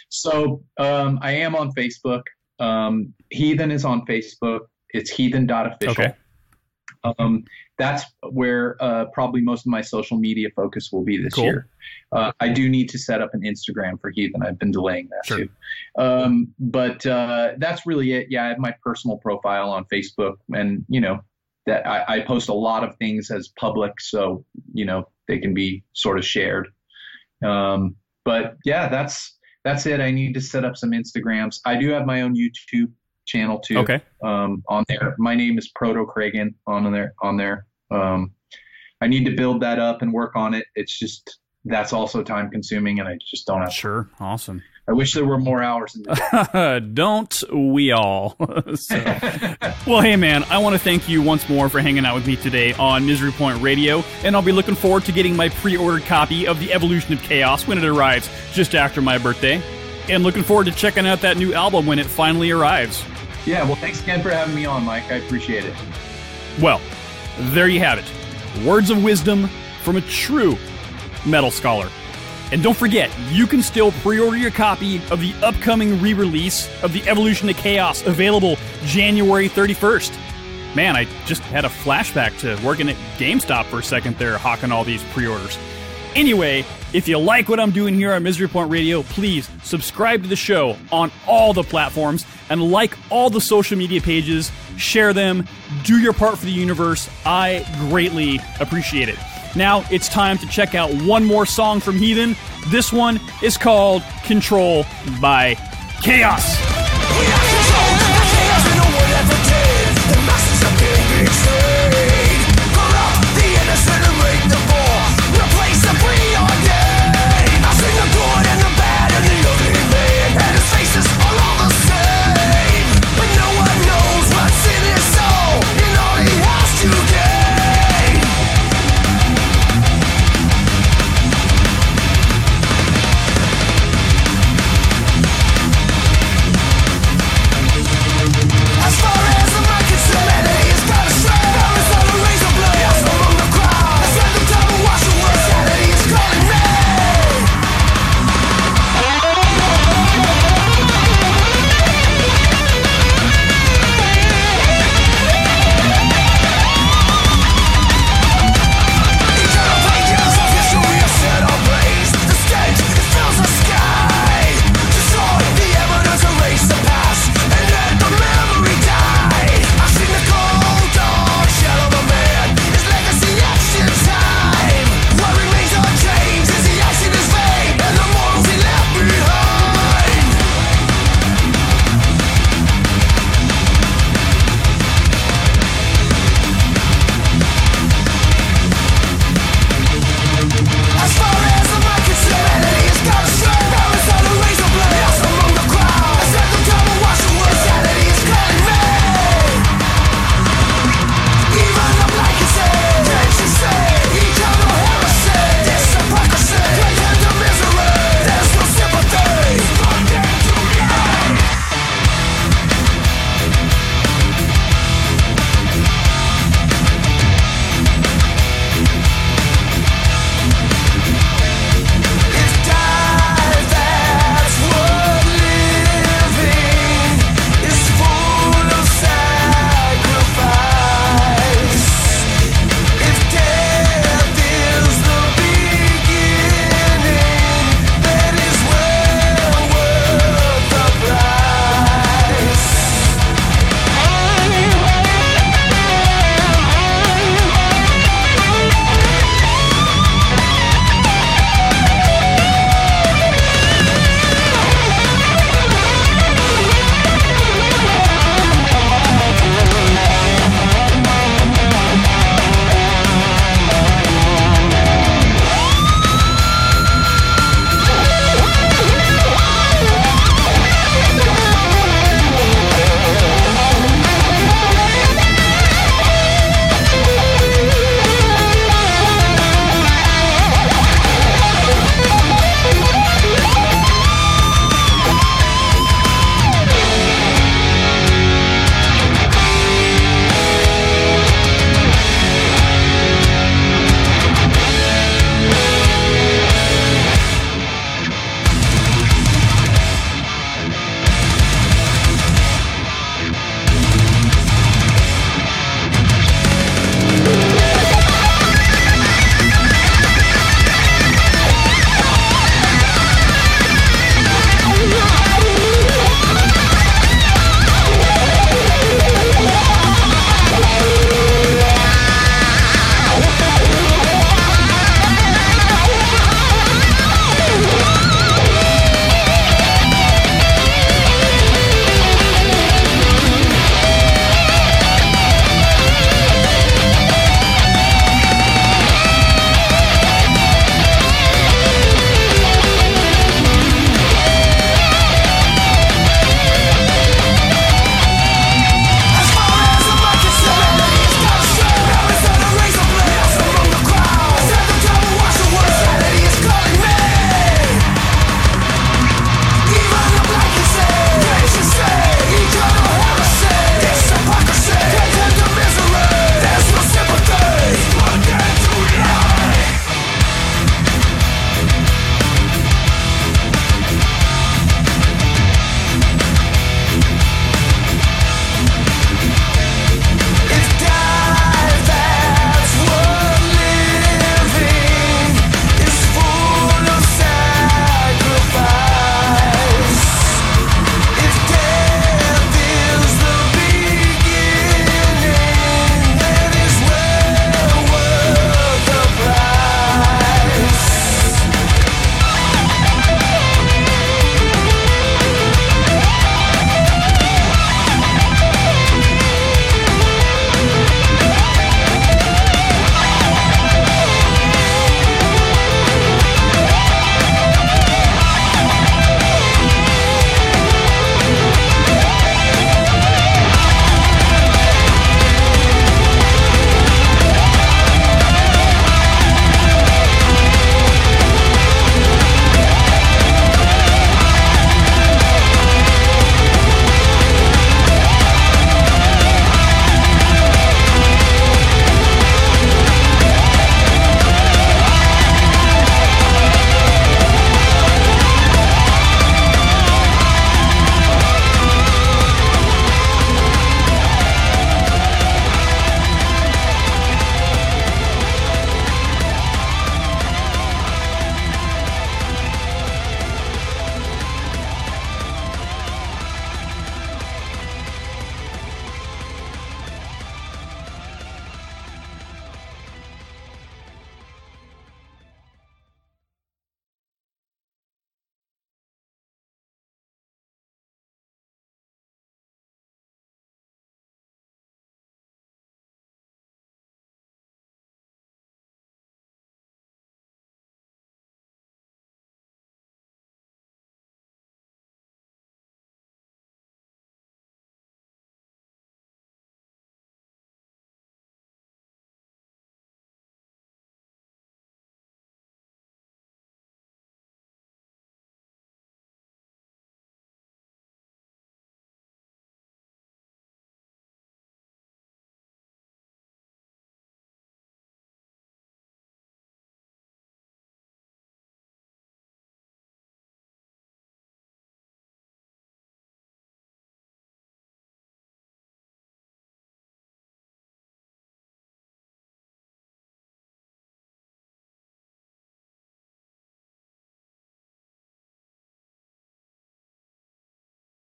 So I am on Facebook. Heathen is on Facebook. It's heathen.official. Okay. That's where probably most of my social media focus will be this cool. year. I do need to set up an Instagram for Heathen. I've been delaying that sure. too. But that's really it. Yeah, I have my personal profile on Facebook, and that I post a lot of things as public, so they can be sort of shared. But yeah, that's it. I need to set up some Instagrams. I do have my own YouTube channel too. Okay. On there, my name is Proto Kragen on there. I need to build that up and work on it. It's just, that's also time consuming, and I just don't have. Sure. Awesome. I wish there were more hours in the day. Don't we all? Well, hey man, I want to thank you once more for hanging out with me today on Misery Point Radio, and I'll be looking forward to getting my pre-ordered copy of The Evolution of Chaos when it arrives just after my birthday, and looking forward to checking out that new album when it finally arrives. Yeah, well, thanks again for having me on, Mike. I appreciate it. Well, there you have it. Words of wisdom from a true metal scholar. And don't forget, you can still pre-order your copy of the upcoming re-release of the Evolution to Chaos, available January 31st. Man, I just had a flashback to working at GameStop for a second there, hawking all these pre-orders. Anyway, if you like what I'm doing here on Misery Point Radio, please subscribe to the show on all the platforms and like all the social media pages, share them, do your part for the universe. I greatly appreciate it. Now it's time to check out one more song from Heathen. This one is called Control by Chaos.